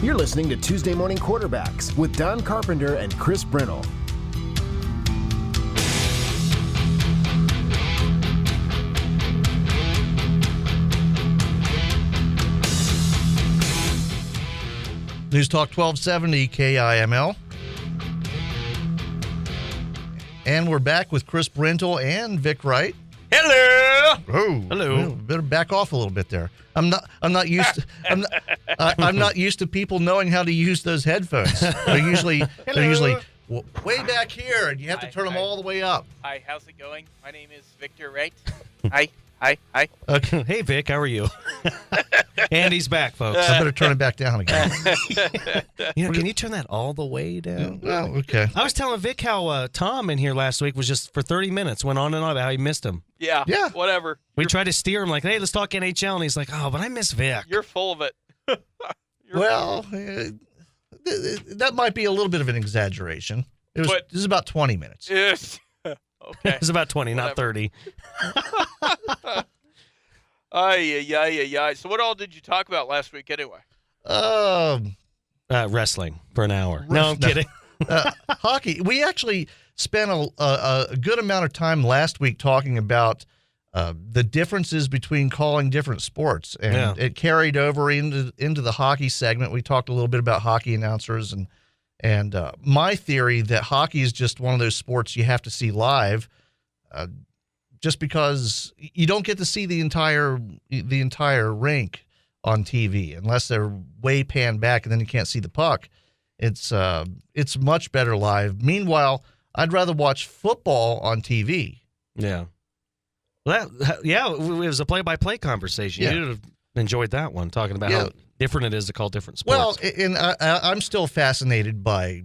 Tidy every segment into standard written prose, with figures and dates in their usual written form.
You're listening to Tuesday Morning Quarterbacks with Don Carpenter and Chris Brennel. News Talk 1270 KIML. And we're back with Chris Brentel and Vic Wright. Hello. Oh, Hello. Better back off a little bit there. I'm not used to I'm not used to people knowing how to use those headphones. They're usually way back here, and you have to turn them all the way up. Hi, how's it going? My name is Victor Wright. Hi. Okay. Hey, Vic, how are you? Andy's back, folks. I better turn it back down again. Can you turn that all the way down? Oh, okay. I was telling Vic how Tom in here last week was just for 30 minutes, went on and on about how he missed him. Yeah. Whatever. We tried to steer him like, hey, let's talk NHL, and he's like, oh, but I miss Vic. You're full of it. That might be a little bit of an exaggeration. It was about 20 minutes. Yes. Okay. It was about 20, Whatever. not 30. Yeah. So what all did you talk about last week anyway? Wrestling for an hour. No, I'm kidding. Hockey. We actually spent a good amount of time last week talking about the differences between calling different sports, and it carried over into the hockey segment. We talked a little bit about hockey announcers and my theory that hockey is just one of those sports you have to see live, just because you don't get to see the entire rink on TV unless they're way panned back, and then you can't see the puck. It's much better live. Meanwhile, I'd rather watch football on TV. Yeah. Well, it was a play-by-play conversation. Yeah. You'd have enjoyed that one, talking about how different it is to call different sports. Well, and I'm still fascinated by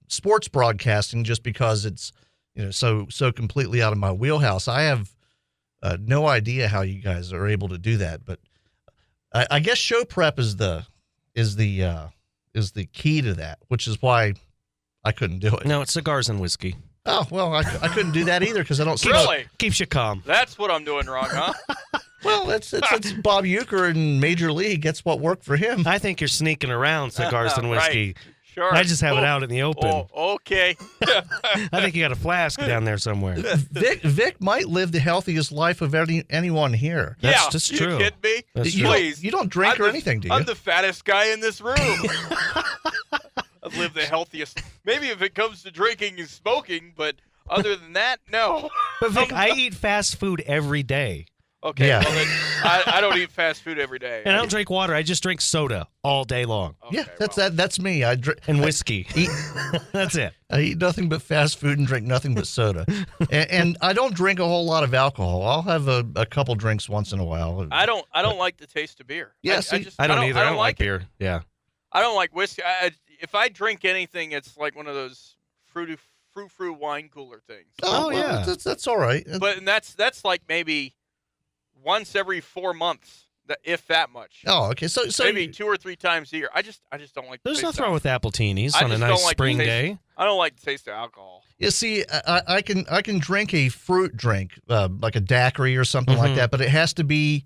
sports broadcasting, just because it's so completely out of my wheelhouse. I have no idea how you guys are able to do that, but I guess show prep is the key to that, which is why I couldn't do it. No, it's cigars and whiskey. Oh, well, I couldn't do that either because I don't see Really? Keeps you calm. That's what I'm doing wrong, huh? Well, it's Bob Uecker in Major League. That's what worked for him. I think you're sneaking around cigars and whiskey. Right. Sure. I just have it out in the open. Oh, okay. I think you got a flask down there somewhere. Vic might live the healthiest life of anyone here. That's just true. You kidding me? That's You true. Please. You don't drink or anything, do you? I'm the fattest guy in this room. I've lived the healthiest. Maybe if it comes to drinking and smoking, but other than that, no. But Vic, I eat fast food every day. Okay, Yeah. well then, I don't eat fast food every day. And I don't drink water. I just drink soda all day long. Yeah, Okay, that's me. I drink And whiskey. That's it. I eat nothing but fast food and drink nothing but soda. and I don't drink a whole lot of alcohol. I'll have a couple drinks once in a while. I don't like the taste of beer. Yeah, I don't either. I don't like it. beer. Yeah. I don't like whiskey. If I drink anything, it's like one of those frou wine cooler things. Oh, yeah. That's all right. But that's like maybe once every 4 months, if that much. Oh, okay. So Maybe 2 or 3 times a year. I just don't like. There's the taste nothing wrong of with appletinies I on a just nice don't like the spring taste- day. I don't like the taste of alcohol. You see, I can drink a fruit drink, like a daiquiri or something like that, but it has to be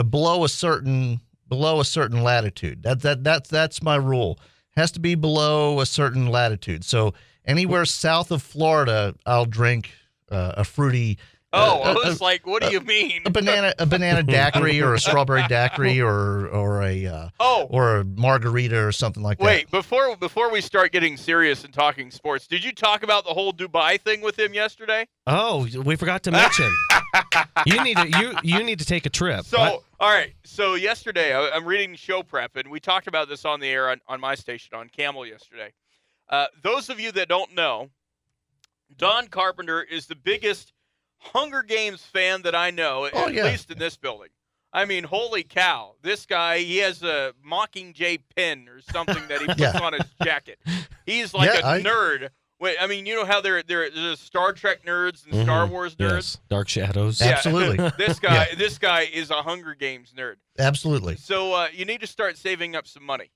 below a certain latitude. That's my rule. It has to be below a certain latitude. So anywhere south of Florida, I'll drink a fruity. I was like, what do you mean? A banana daiquiri or a strawberry daiquiri or a margarita or something like that. Wait, before we start getting serious and talking sports, did you talk about the whole Dubai thing with him yesterday? Oh, we forgot to mention. You need to take a trip. So, all right. So yesterday, I'm reading show prep, and we talked about this on the air on my station on KIML yesterday. Those of you that don't know, Don Carpenter is the biggest Hunger Games fan that I know, at least in this building. I mean, holy cow. This guy, he has a Mockingjay pin or something that he puts on his jacket. He's like a nerd. Wait, I mean, you know how there's Star Trek nerds and Star Wars nerds? Yes. Dark Shadows. Yeah. Absolutely. This guy is a Hunger Games nerd. Absolutely. So you need to start saving up some money.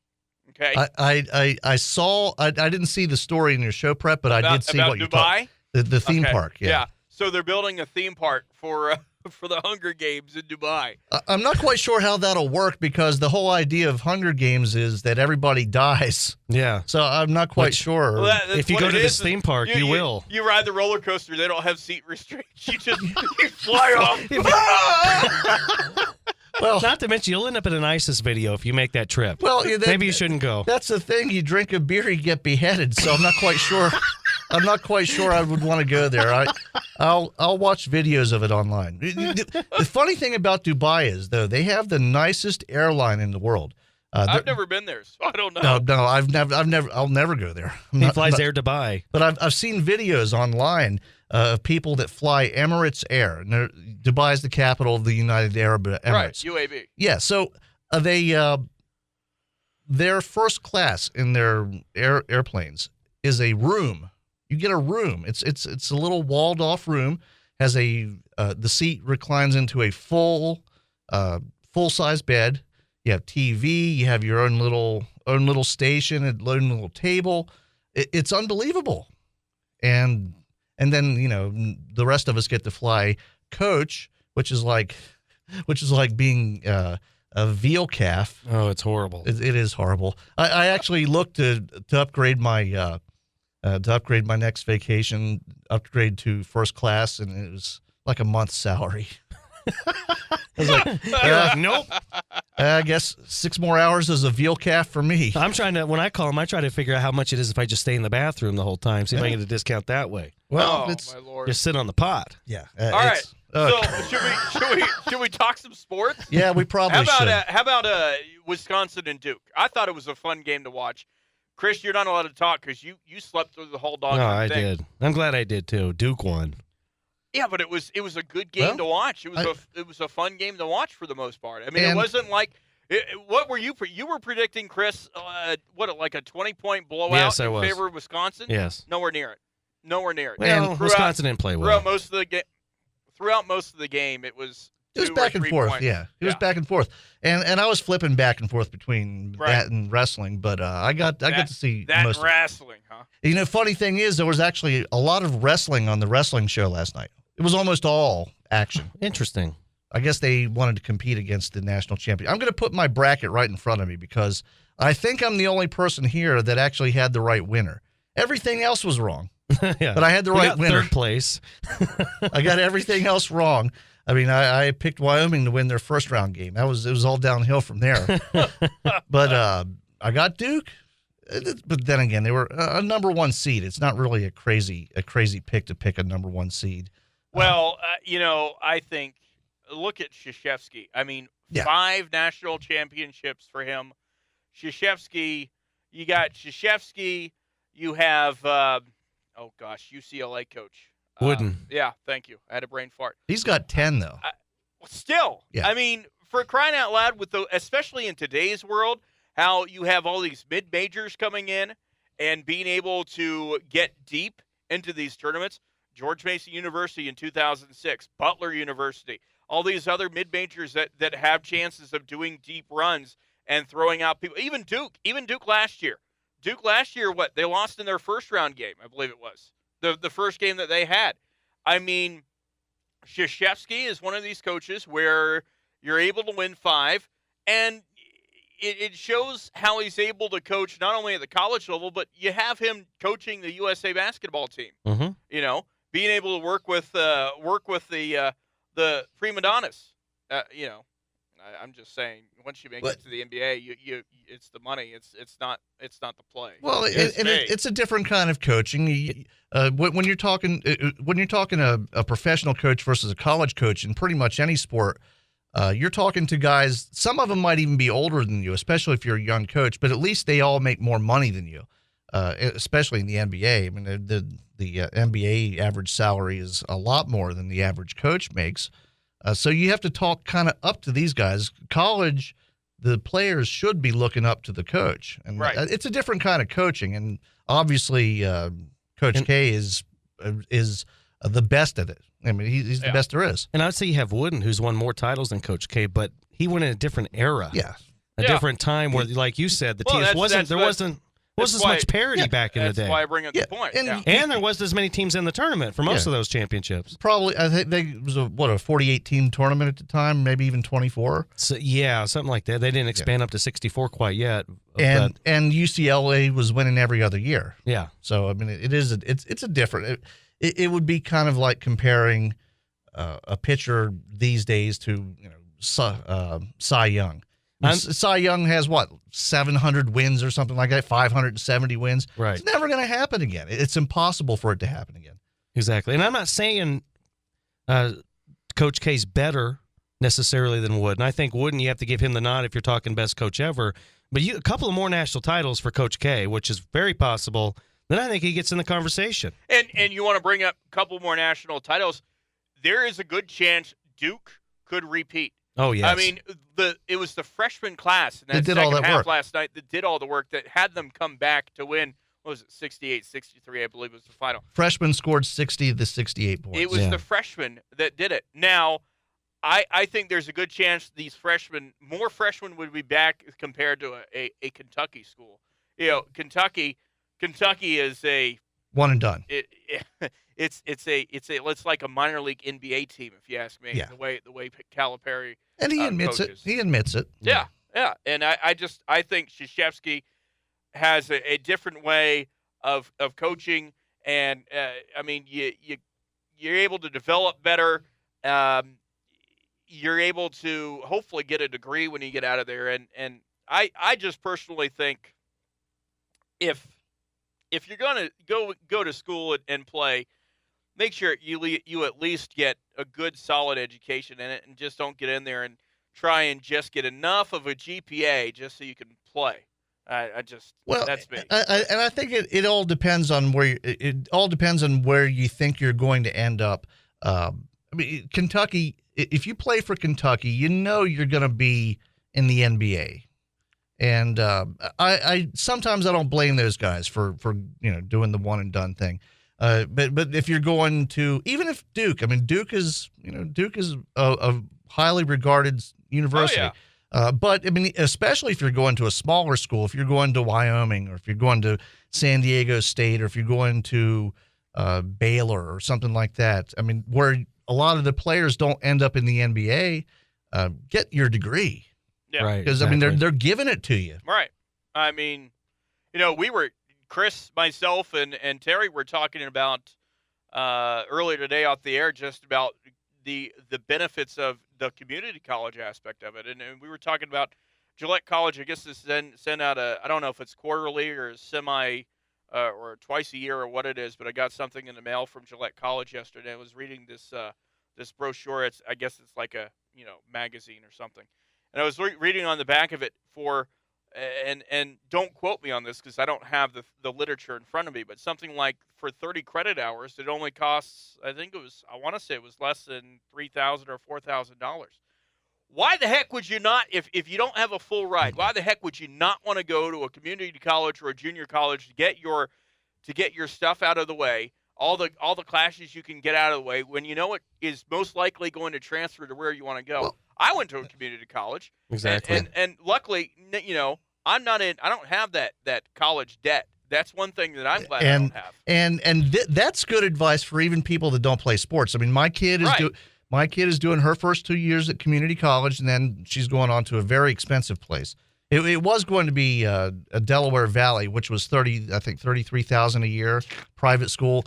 Okay. I saw. I didn't see the story in your show prep, but I did see what you Dubai? talked. The theme park. Yeah. So they're building a theme park for for the Hunger Games in Dubai. I'm not quite sure how that'll work because the whole idea of Hunger Games is that everybody dies. Yeah. So I'm not quite sure. Well, If you go to this theme park, you will. You ride the roller coaster. They don't have seat restrictions. You just you fly off. Well, Not to mention, you'll end up in an ISIS video if you make that trip. well, Maybe you shouldn't go. That's the thing. You drink a beer, you get beheaded. So I'm not quite sure. I'm not quite sure I would want to go there. I'll watch videos of it online. The funny thing about Dubai is, though, they have the nicest airline in the world. I've never been there, so I don't know. No, I'll never go there. He flies Air Dubai. But I've seen videos online of people that fly Emirates Air. And Dubai is the capital of the United Arab Emirates. Right, UAB. Yeah, so their first class in their airplanes is a room. You get a room. It's a little walled off room. Has the seat reclines into a full size bed. You have TV. You have your own little station, own little table. It's unbelievable. And then the rest of us get to fly coach, which is like being a veal calf. Oh, it's horrible. It is horrible. I actually looked to upgrade my next vacation, upgrade to first class, and it was like a month's salary. I was like, Nope. I guess 6 more hours is a veal calf for me. When I call them, I try to figure out how much it is if I just stay in the bathroom the whole time, see if I get a discount that way. Well, my Lord. Just sit on the pot. Yeah. All right. So should we talk some sports? Yeah, we probably should. How about Wisconsin and Duke? I thought it was a fun game to watch. Chris, you're not allowed to talk because you slept through the whole dog. No, I did. I'm glad I did too. Duke won. Yeah, but it was a good game to watch. It was a fun game to watch for the most part. I mean, it wasn't like what were you were predicting, Chris? Like a 20-point blowout in favor of Wisconsin? Yes. Nowhere near it. Well, Wisconsin didn't play well. Throughout most of the game, it was back and forth. Points. Yeah, it was back and forth, and I was flipping back and forth between that and wrestling. But I got to see that most wrestling, huh? Funny thing is, there was actually a lot of wrestling on the wrestling show last night. It was almost all action. Interesting. I guess they wanted to compete against the national champion. I'm going to put my bracket right in front of me because I think I'm the only person here that actually had the right winner. Everything else was wrong. Yeah. But I had the right winner. Third place. I got everything else wrong. I mean, I picked Wyoming to win their first round game. It was all downhill from there. But I got Duke. But then again, they were a number one seed. It's not really a crazy pick to pick a number one seed. Well, I think look at Krzyzewski. I mean, 5 national championships for him. Krzyzewski, you got Krzyzewski. You have UCLA coach Wooden. Yeah, thank you. I had a brain fart. He's got 10 though. Still, yeah. I mean, for crying out loud, especially in today's world, how you have all these mid-majors coming in and being able to get deep into these tournaments. George Mason University in 2006, Butler University, all these other mid-majors that have chances of doing deep runs and throwing out people. Even Duke last year. They lost in their first round game, I believe it was. The first game that they had. I mean, Krzyzewski is one of these coaches where you're able to win 5, and it shows how he's able to coach not only at the college level, but you have him coaching the USA basketball team. Mm-hmm. Being able to work with the prima donnas. I'm just saying, once you make it to the NBA, you it's the money. It's not the play. Well, it's a different kind of coaching. When you're talking a professional coach versus a college coach in pretty much any sport, you're talking to guys. Some of them might even be older than you, especially if you're a young coach. But at least they all make more money than you, especially in the NBA. I mean, the NBA average salary is a lot more than the average coach makes. So you have to talk kind of up to these guys. College, the players should be looking up to the coach. And it's a different kind of coaching. And obviously, Coach K is the best at it. I mean, he's the best there is. And I would say you have Wooden, who's won more titles than Coach K, but he went in a different era. Yeah. A different time where, like you said, the TS wasn't was as much parity back in the day. That's why I bring up the point. And there wasn't as many teams in the tournament for most of those championships. Probably, I think it was a 48-team tournament at the time, maybe even 24. So, yeah, something like that. They didn't expand up to 64 quite yet. And UCLA was winning every other year. Yeah. So I mean, it's a different. It would be kind of like comparing a pitcher these days to Cy Young. Cy Young has 700 wins or something like that, 570 wins. Right. It's never going to happen again. It's impossible for it to happen again. Exactly. And I'm not saying Coach K's better necessarily than Wood. And I think Wooden, you have to give him the nod if you're talking best coach ever. But a couple of more national titles for Coach K, which is very possible, then I think he gets in the conversation. And you want to bring up a couple more national titles. There is a good chance Duke could repeat. Oh, yes. I mean, it was the freshman class in that did all second that half work last night that did all the work, that had them come back to win. What was it, 68-63, I believe was the final. Freshmen scored 60 of the 68 points. It was the freshmen that did it. Now, I think there's a good chance more freshmen would be back compared to a Kentucky school. Kentucky is a one and done. It's like a minor league NBA team, if you ask me. Yeah. The way Calipari And he admits coaches. it. He admits it. Yeah. And I think Krzyzewski has a different way of coaching, and I mean you're able to develop better. You're able to hopefully get a degree when you get out of there, and I just personally think if you're going to go to school and play, make sure you at least get a good, solid education in it, and just don't get in there and try and just get enough of a GPA just so you can play. That's me. I think it all depends on where you think you're going to end up. I mean, Kentucky. If you play for Kentucky, you're going to be in the NBA. And I sometimes I don't blame those guys for doing the one and done thing. But if you're going to, even if Duke is a highly regarded university. Oh, yeah. But I mean, especially if you're going to a smaller school, if you're going to Wyoming, or if you're going to San Diego State, or if you're going to Baylor or something like that. I mean, where a lot of the players don't end up in the NBA, get your degree. Yeah. Right. Because, exactly. I mean, they're giving it to you. Right. I mean, Chris, myself, and Terry were talking about earlier today off the air just about the benefits of the community college aspect of it. And we were talking about Gillette College, I guess, is send out I don't know if it's quarterly or semi or twice a year or what it is, but I got something in the mail from Gillette College yesterday. I was reading this brochure. I guess it's like a magazine or something. And I was reading on the back of it and don't quote me on this because I don't have the literature in front of me, but something like for 30 credit hours, it only costs, I want to say it was less than $3,000 or $4,000. Why the heck would you not, if you don't have a full ride, why the heck would you not want to go to a community college or a junior college to get your stuff out of the way, all the classes you can get out of the way when you know it is most likely going to transfer to where you want to go? Well, I went to a community college. Exactly. And luckily, I'm not I don't have that college debt. That's one thing that I'm glad I don't have. And that's good advice for even people that don't play sports. I mean, my kid is doing her first 2 years at community college, and then she's going on to a very expensive place. It was going to be a Delaware Valley, which was $33,000 a year, private school.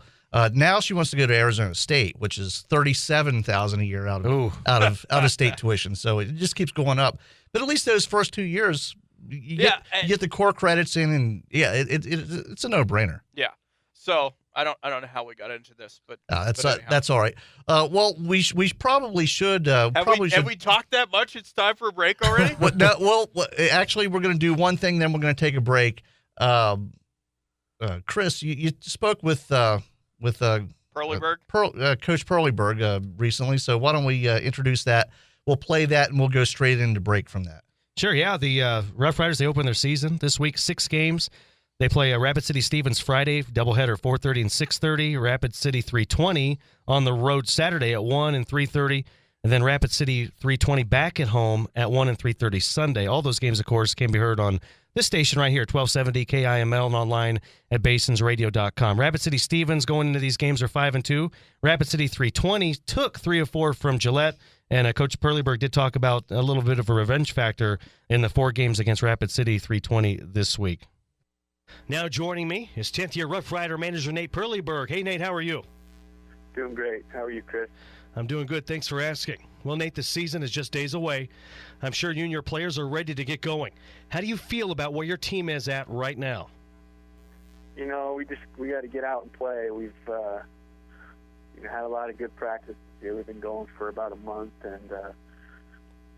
Now she wants to go to Arizona State, which is $37,000 a year out of state tuition. So it just keeps going up. But at least those first 2 years, you get the core credits in, and it's a no-brainer. Yeah. So I don't know how we got into this, but that's all right. Well, we probably should. Have we talked that much? It's time for a break already. Actually, we're going to do one thing, then we're going to take a break. Chris, you spoke with Perlyberg? Coach Perlyberg recently, so why don't we introduce that? We'll play that, and we'll go straight into break from that. Sure, yeah. The Rough Riders, they open their season this week, 6 games. They play Rapid City Stevens Friday, doubleheader 4:30 and 6:30. Rapid City 3:20 on the road Saturday at 1 and 3:30. And then Rapid City 320 back at home at 1 and 3:30 Sunday. All those games, of course, can be heard on this station right here, 1270 KIML, and online at basonsradio.com. Rapid City Stevens going into these games are 5-2. Rapid City 320 took 3 of 4 from Gillette. And Coach Perleyberg did talk about a little bit of a revenge factor in the 4 games against Rapid City 320 this week. Now joining me is 10th-year Rough Rider manager Nate Perleyberg. Hey, Nate, how are you? Doing great. How are you, Chris? I'm doing good. Thanks for asking. Well, Nate, the season is just days away. I'm sure you and your players are ready to get going. How do you feel about where your team is at right now? You know, we got to get out and play. We've had a lot of good practice here. We've been going for about a month, and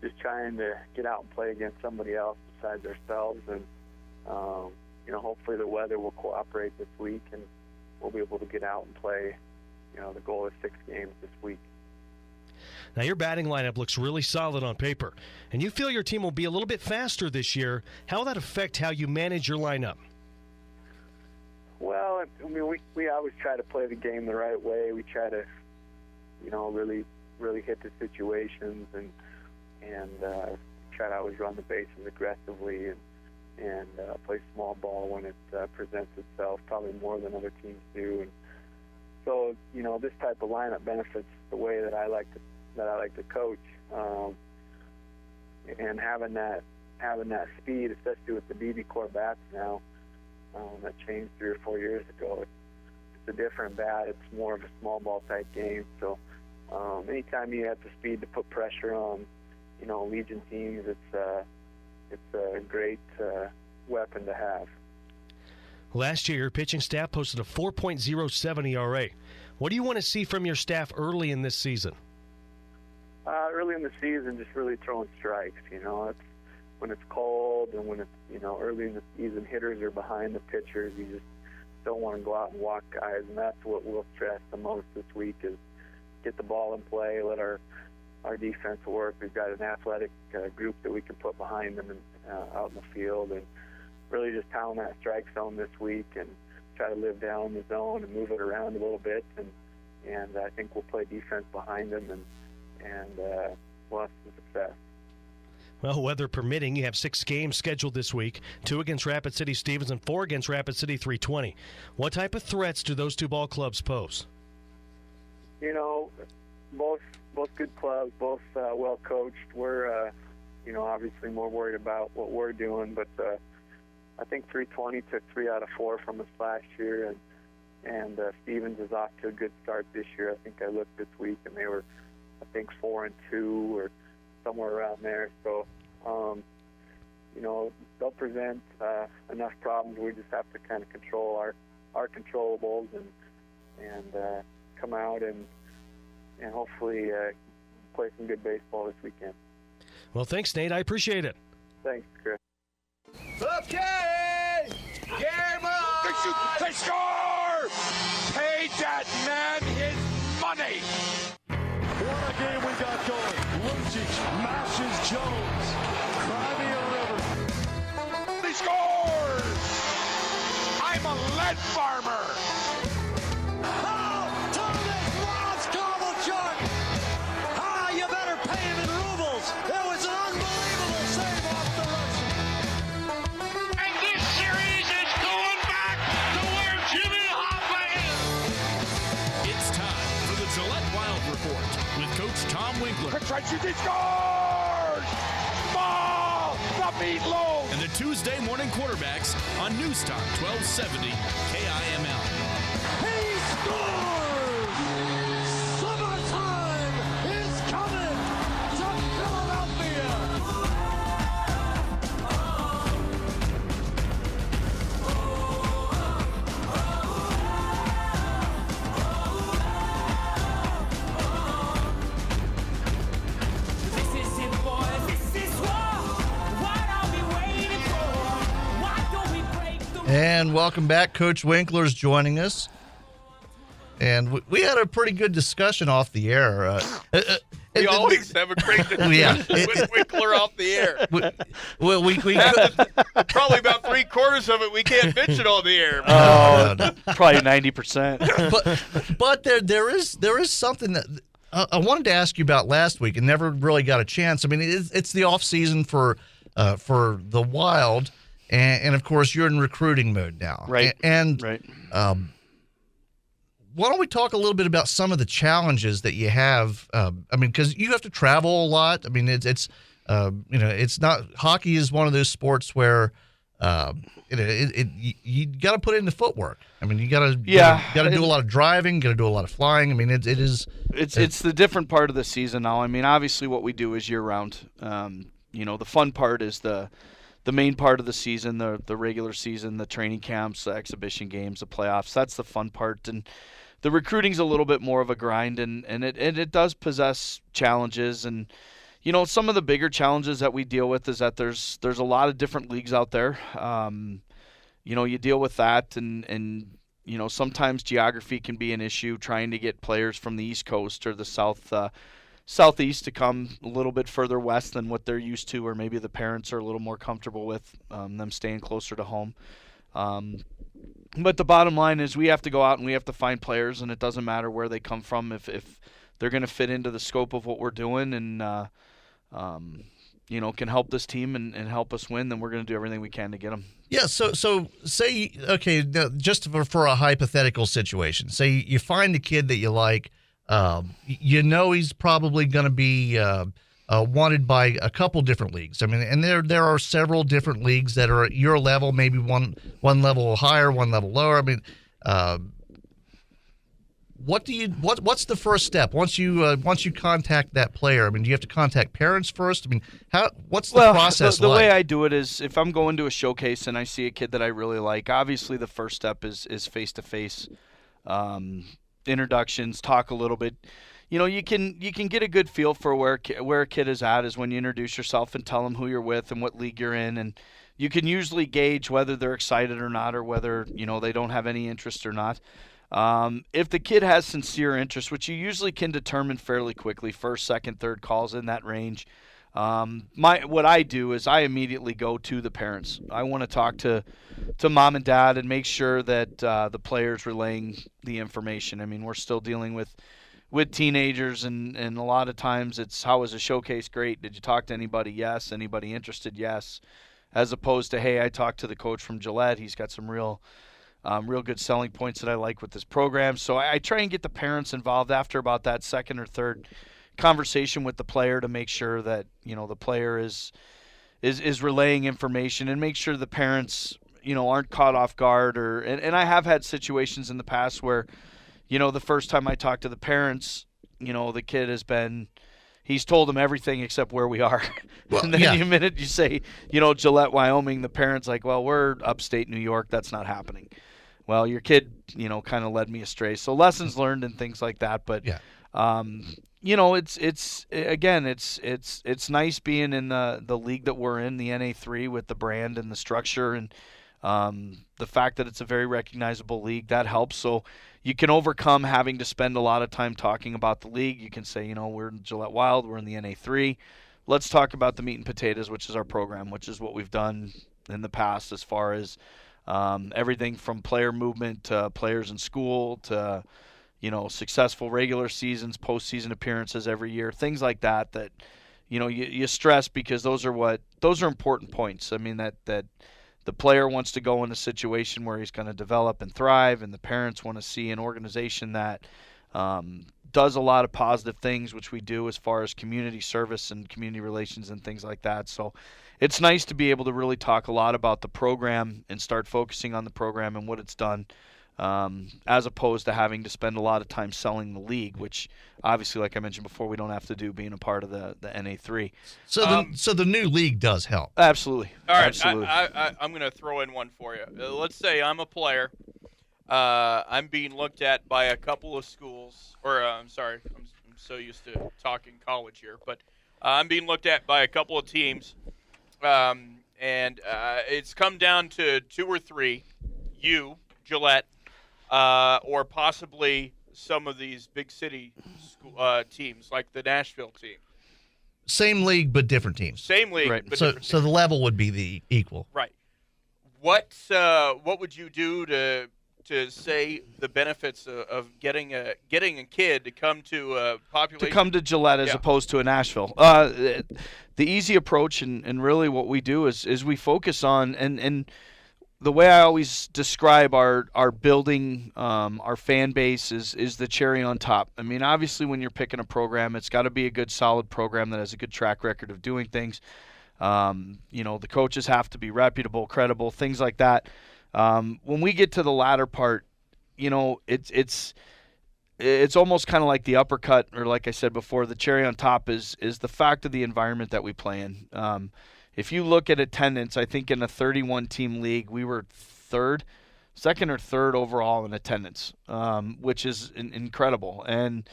just trying to get out and play against somebody else besides ourselves. And hopefully the weather will cooperate this week, and we'll be able to get out and play. The goal is 6 games this week. Now, your batting lineup looks really solid on paper, and you feel your team will be a little bit faster this year. How will that affect how you manage your lineup? Well, we always try to play the game the right way. We try to, really hit the situations and try to always run the bases aggressively and play small ball when it presents itself, probably more than other teams do. And so, this type of lineup benefits the way that I like to coach, and having that speed, especially with the BB core bats now, that changed 3 or 4 years ago. It's a different bat. It's more of a small ball type game. So, anytime you have the speed to put pressure on, Legion teams, it's a great weapon to have. Last year, your pitching staff posted a 4.07 ERA. What do you want to see from your staff early in this season? Early in the season, just really throwing strikes. It's when it's cold and when it's early in the season, hitters are behind the pitchers. You just don't want to go out and walk guys, and that's what we'll stress the most this week is get the ball in play, let our defense work. We've got an athletic group that we can put behind them and out in the field, and really just pound that strike zone this week and try to live down the zone and move it around a little bit, and I think we'll play defense behind them and we'll have some success. Well, weather permitting, you have 6 games scheduled this week, 2 against Rapid City Stevens and 4 against Rapid City 320. What type of threats do those 2 ball clubs pose? Both good clubs, both well coached. We're obviously more worried about what we're doing, but I think 320 took 3 out of 4 from us last year, and Stevens is off to a good start this year. I think I looked this week, and they were, 4-2 or somewhere around there. So, they'll present enough problems. We just have to kind of control our controllables and come out and hopefully play some good baseball this weekend. Well, thanks, Nate. I appreciate it. Thanks, Chris. Okay! Game on! They score! Pay that man his money! What a game we got going. Lucic mashes Jones. Crimea River. He scores! I'm a lead farmer! Oh, Thomas Ross Kovalchuk! Ah, you better pay him in rubles. It was an unbelievable save off the Russian. And this series is going back to where Jimmy Hoffa is! It's time for the Gillette Wild Report with Coach Tom Winkler. He scores! Ball! The meatloaf! And the Tuesday morning quarterbacks on News Talk 1270 KIML. He scores! Summertime is coming to Philadelphia! This is it, boys. This is what are we waiting for? Why don't we break the And welcome back. Coach Winkler's joining us. And we had a pretty good discussion off the air. We always have a great Yeah. with Winkler off the air. we Probably about 3/4 of it we can't mention on the air. Probably 90%. but there is something that I wanted to ask you about last week and never really got a chance. I mean, it's the off season for the Wild, and of course you're in recruiting mode now. Right. Right. Why don't we talk a little bit about some of the challenges that you have? I mean, because you have to travel a lot. I mean, it's not hockey is one of those sports where you got to put in the footwork. I mean, you got to do a lot of driving, got to do a lot of flying. I mean, it's the different part of the season now. I mean, obviously what we do is year round. The fun part is the main part of the season, the regular season, the training camps, the exhibition games, the playoffs. That's the fun part, and the recruiting's a little bit more of a grind, and it does possess challenges. And some of the bigger challenges that we deal with is that there's a lot of different leagues out there. You deal with that, and sometimes geography can be an issue, trying to get players from the East Coast or the Southeast to come a little bit further west than what they're used to, or maybe the parents are a little more comfortable with them staying closer to home. But the bottom line is we have to go out and we have to find players, and it doesn't matter where they come from if they're going to fit into the scope of what we're doing and can help this team and help us win, then we're going to do everything we can to get them. Yeah, so say, okay, just for a hypothetical situation, say you find a kid that you like, he's probably going to be wanted by a couple different leagues. I mean, and there are several different leagues that are at your level, maybe one level higher, one level lower. I mean, what's the first step once you contact that player? I mean, do you have to contact parents first? I mean, what's the process the like? way I do it is if I'm going to a showcase and I see a kid that I really like, obviously the first step is face-to-face introductions, talk a little bit. You can get a good feel for where a kid is at is when you introduce yourself and tell them who you're with and what league you're in, and you can usually gauge whether they're excited or not, or whether they don't have any interest or not. If the kid has sincere interest, which you usually can determine fairly quickly, first, second, third calls in that range, what I do is I immediately go to the parents. I want to talk to mom and dad and make sure that the player's relaying the information. I mean, we're still dealing with teenagers, and a lot of times it's, how was the showcase? Great. Did you talk to anybody? Yes. Anybody interested? Yes. As opposed to, hey, I talked to the coach from Gillette. He's got some real good selling points that I like with this program. So I try and get the parents involved after about that second or third conversation with the player to make sure that the player is relaying information, and make sure the parents aren't caught off guard. And I have had situations in the past where the first time I talked to the parents, the kid he's told them everything except where we are. Well, and then the minute you say, Gillette, Wyoming, the parent's like, well, we're upstate New York. That's not happening. Well, your kid, kind of led me astray. So lessons learned and things like that. But, it's nice being in the league that we're in, the NA3, with the brand and the structure, and the fact that it's a very recognizable league, that helps. So you can overcome having to spend a lot of time talking about the league. You can say, we're in Gillette Wild, we're in the NA3. Let's talk about the meat and potatoes, which is our program, which is what we've done in the past as far as everything from player movement to players in school to, successful regular seasons, postseason appearances every year, things like that, you stress, because those are important points. I mean, that the player wants to go in a situation where he's going to develop and thrive, and the parents want to see an organization that does a lot of positive things, which we do as far as community service and community relations and things like that. So it's nice to be able to really talk a lot about the program and start focusing on the program and what it's done, as opposed to having to spend a lot of time selling the league, which obviously, like I mentioned before, we don't have to do being a part of the NA3. So the new league does help. Absolutely. All right, Absolutely. I'm going to throw in one for you. Let's say I'm a player. I'm being looked at by a couple of schools, or I'm sorry, I'm so used to talking college here, but I'm being looked at by a couple of teams, and it's come down to 2 or 3, you, Gillette, or possibly some of these big city teams like the Nashville team. Same league but different teams. Same league, right. but so different so teams. The level would be the equal. Right. What would you do to to say the benefits of getting a kid to come to a population? To come to Gillette as opposed to a Nashville. The easy approach and really what we do is we focus on and the way I always describe our building, our fan base is the cherry on top. I mean, obviously when you're picking a program, it's got to be a good, solid program that has a good track record of doing things. The coaches have to be reputable, credible, things like that. When we get to the latter part, it's almost kind of like the uppercut, or like I said before, the cherry on top is the fact of the environment that we play in. If you look at attendance, I think in a 31-team league, we were second or third overall in attendance, which is incredible. And,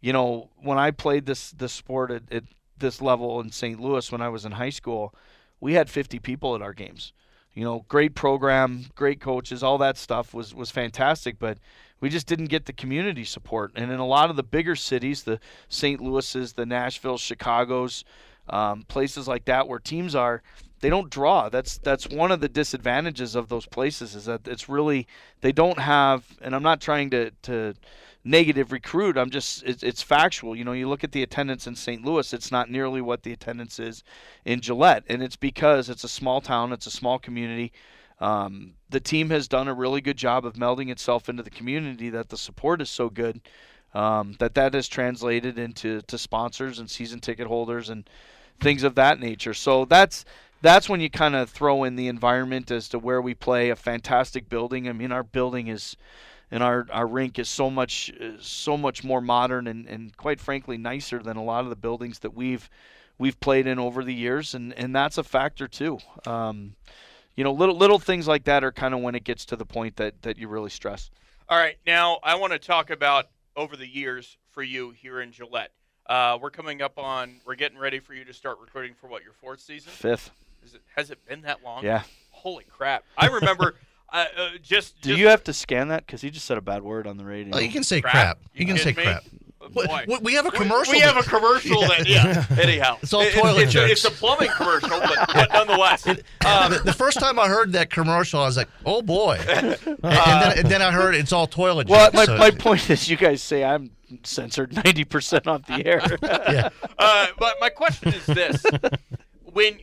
when I played this sport at this level in St. Louis when I was in high school, we had 50 people at our games. Great program, great coaches, all that stuff was fantastic, but we just didn't get the community support. And in a lot of the bigger cities, the St. Louis's, the Nashville, Chicago's, places like that where teams are, they don't draw. That's one of the disadvantages of those places is that it's really, they don't have, and I'm not trying to negative recruit, it's factual. You look at the attendance in St. Louis, it's not nearly what the attendance is in Gillette, and it's because it's a small town, it's a small community. The team has done a really good job of melding itself into the community, that the support is so good that has translated into sponsors and season ticket holders and things of that nature. So that's when you kind of throw in the environment as to where we play. A fantastic building. I mean, our building is, and our rink is so much more modern and quite frankly nicer than a lot of the buildings that we've played in over the years, and that's a factor too. Little things like that are kind of when it gets to the point that you really stress. All right, now I want to talk about over the years for you here in Gillette. We're getting ready for you to start recruiting for your fourth season? Fifth. Has it been that long? Yeah. Holy crap! I remember. Do you have to scan that? Because he just said a bad word on the radio. Oh, you can say crap. You can say crap. Boy. We have a commercial. We have a commercial that, anyhow. It's all toilet jokes. It's a plumbing commercial, but nonetheless. The first time I heard that commercial, I was like, oh, boy. and then I heard it's all toilet jokes. Well, my point is you guys say I'm censored 90% off the air. Yeah. But my question is this. When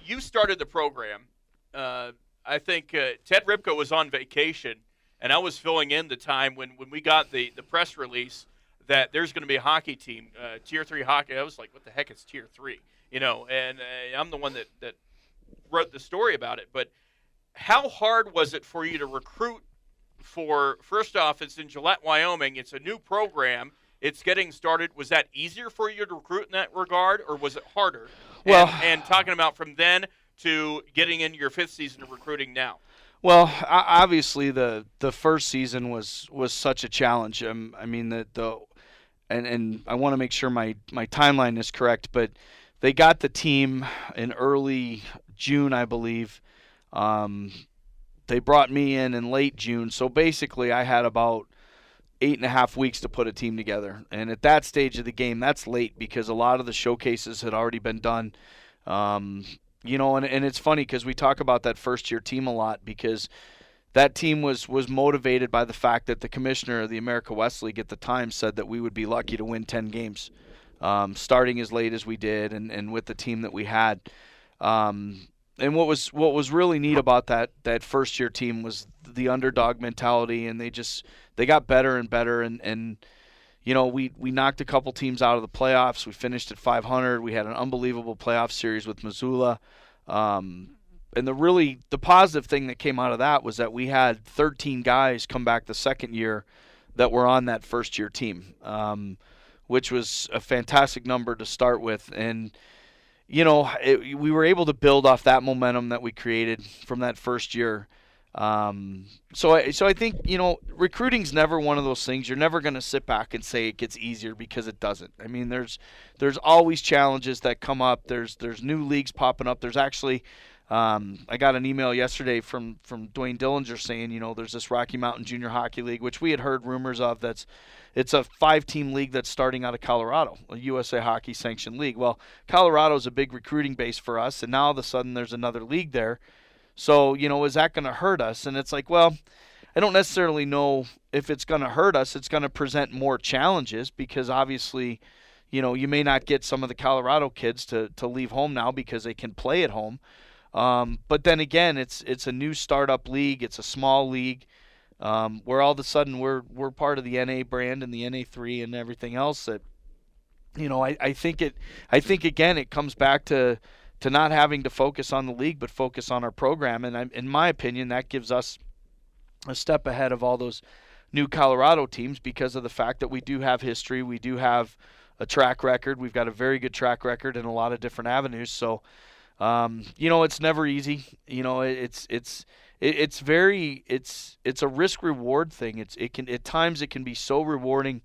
you started the program, I think Ted Ripko was on vacation, and I was filling in the time when we got the press release that there's going to be a hockey team, Tier 3 hockey. I was like, what the heck is Tier 3? And I'm the one that wrote the story about it. But how hard was it for you to recruit for, first off, it's in Gillette, Wyoming. It's a new program. It's getting started. Was that easier for you to recruit in that regard, or was it harder? Well, and talking about from then to getting into your fifth season of recruiting now. Well, obviously the first season was such a challenge. I mean and I want to make sure my timeline is correct, but they got the team in early June, I believe. They brought me in late June, so basically I had about 8.5 weeks to put a team together. And at that stage of the game, that's late because a lot of the showcases had already been done. And it's funny because we talk about that first-year team a lot because that team was motivated by the fact that the commissioner of the America West League at the time said that we would be lucky to win 10 games, starting as late as we did and with the team that we had. And what was really neat about that first-year team was the underdog mentality, and they got better and better. And we knocked a couple teams out of the playoffs. We finished at 500. We had an unbelievable playoff series with Missoula. And the positive thing that came out of that was that we had 13 guys come back the second year that were on that first-year team, which was a fantastic number to start with. And, we were able to build off that momentum that we created from that first year. So I think, recruiting's never one of those things. You're never going to sit back and say it gets easier because it doesn't. I mean, there's always challenges that come up. There's new leagues popping up. There's actually, I got an email yesterday from Dwayne Dillinger saying, there's this Rocky Mountain Junior Hockey League, which we had heard rumors of. It's a 5-team league that's starting out of Colorado, a USA Hockey sanctioned league. Well, Colorado's a big recruiting base for us, and now all of a sudden there's another league there. So, is that going to hurt us? And it's like, well, I don't necessarily know if it's going to hurt us. It's going to present more challenges because obviously, you may not get some of the Colorado kids to leave home now because they can play at home. But then again, it's a new startup league. It's a small league where all of a sudden we're part of the NA brand and the NA3 and everything else. That I think again it comes back to not having to focus on the league but focus on our program. And in my opinion, that gives us a step ahead of all those new Colorado teams because of the fact that we do have history, we do have a track record. We've got a very good track record in a lot of different avenues. So, it's never easy. It's a risk reward thing. At times it can be so rewarding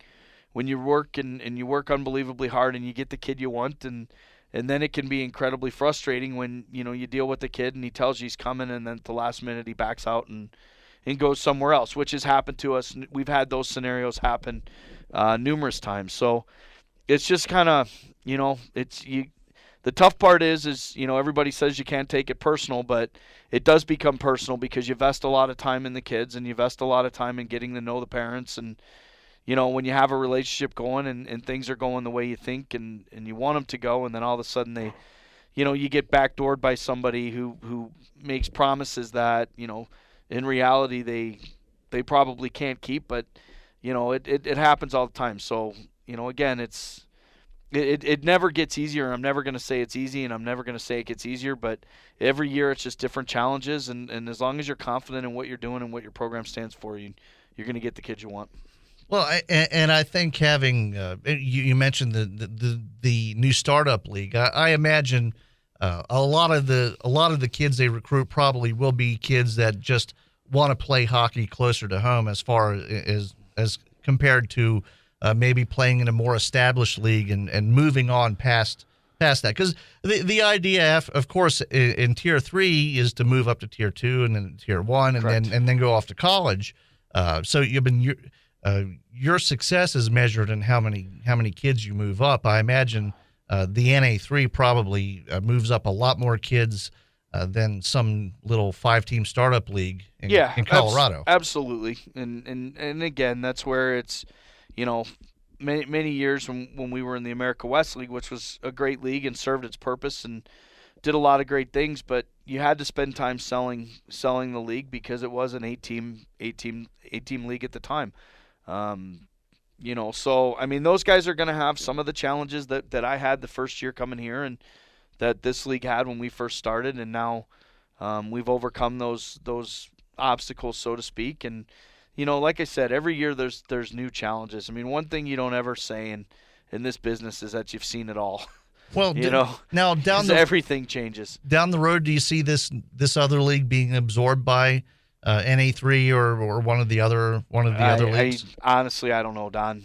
when you work and you work unbelievably hard and you get the kid you want, and then it can be incredibly frustrating when you deal with the kid and he tells you he's coming and then at the last minute he backs out and goes somewhere else, which has happened to us. We've had those scenarios happen numerous times. So it's just kind of, the tough part is everybody says you can't take it personal, but it does become personal because you invest a lot of time in the kids and you invest a lot of time in getting to know the parents. And, when you have a relationship going and things are going the way you think and you want them to go, and then all of a sudden they, you get backdoored by somebody who makes promises that, in reality, they probably can't keep, but it happens all the time. So again, it never gets easier. I'm never going to say it's easy, and I'm never going to say it gets easier. But every year, it's just different challenges, and as long as you're confident in what you're doing and what your program stands for, you're going to get the kids you want. Well, I think having you mentioned the new startup league. I imagine a lot of the kids they recruit probably will be kids that just want to play hockey closer to home, as far as compared to maybe playing in a more established league and moving on past that. Because the idea, of course, in Tier 3 is to move up to Tier 2 and then Tier 1 and then go off to college. So your success is measured in how many kids you move up. I imagine the NA3 probably moves up a lot more kids than some little 5-team startup league in Colorado. Absolutely. And again, that's where it's, many years when we were in the America West League, which was a great league and served its purpose and did a lot of great things, but you had to spend time selling the league because it was an 8-team league at the time. So I mean, those guys are going to have some of the challenges that I had the first year coming here and that this league had when we first started, and now we've overcome those obstacles, so to speak. And like I said, every year there's new challenges. I mean, one thing you don't ever say in this business is that you've seen it all. Well, now everything changes. Down the road, do you see this other league being absorbed by NA3 or one of the other leagues? Honestly, I don't know, Don.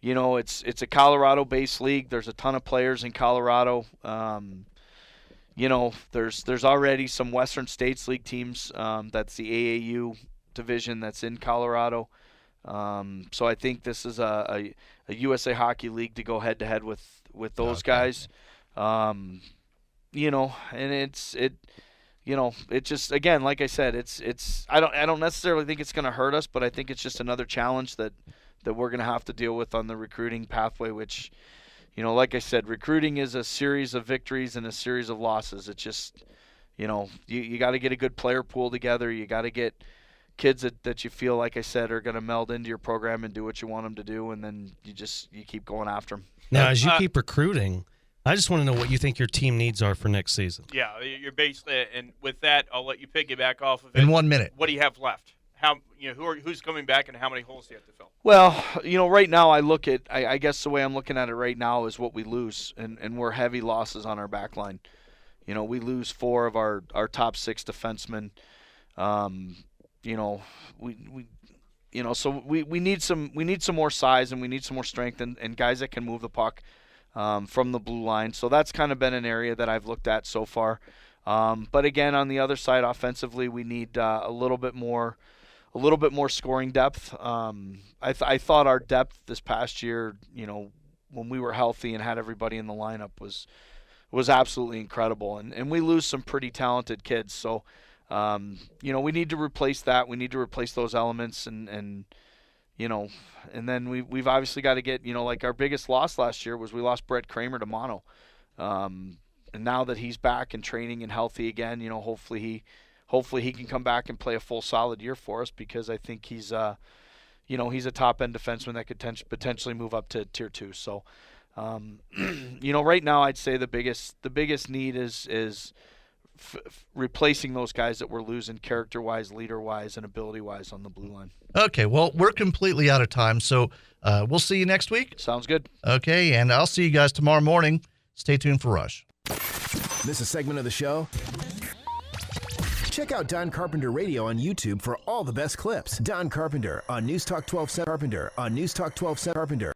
It's a Colorado-based league. There's a ton of players in Colorado. There's already some Western States League teams. That's the AAU division that's in Colorado. So I think this is a USA Hockey League to go head-to-head with those guys. And it just, again, like I said, I don't necessarily think it's going to hurt us, but I think it's just another challenge that we're going to have to deal with on the recruiting pathway, which, like I said, recruiting is a series of victories and a series of losses. It's just, you got to get a good player pool together. You got to get kids that you feel, like I said, are going to meld into your program and do what you want them to do, and then you keep going after them. Now, as you keep recruiting, I just want to know what you think your team needs are for next season. Yeah, you're basically, and with that, I'll let you piggyback off of it. In 1 minute. What do you have left? Who's coming back and how many holes do you have to fill? Well, right now I look at, I guess the way I'm looking at it right now is what we lose, and we're heavy losses on our back line. We lose 4 of our top 6 defensemen. So we need some more size, and we need some more strength and guys that can move the puck from the blue line. So that's kind of been an area that I've looked at so far. But again, on the other side, offensively, we need a little bit more scoring depth. I thought our depth this past year, when we were healthy and had everybody in the lineup was absolutely incredible. And we lose some pretty talented kids. So We need to replace that. We need to replace those elements, and then we've obviously got to get, like our biggest loss last year was we lost Brett Kramer to mono. And now that he's back and training and healthy again, hopefully he can come back and play a full solid year for us, because I think he's he's a top end defenseman that could potentially move up to tier 2. So, right now I'd say the biggest need is replacing those guys that we're losing character-wise, leader-wise, and ability-wise on the blue line. Okay, well, we're completely out of time, so we'll see you next week. Sounds good. Okay, and I'll see you guys tomorrow morning. Stay tuned for Rush. This is a segment of the show. Check out Don Carpenter Radio on YouTube for all the best clips. Don Carpenter on News Talk 12 Carpenter on News Talk 12 Carpenter.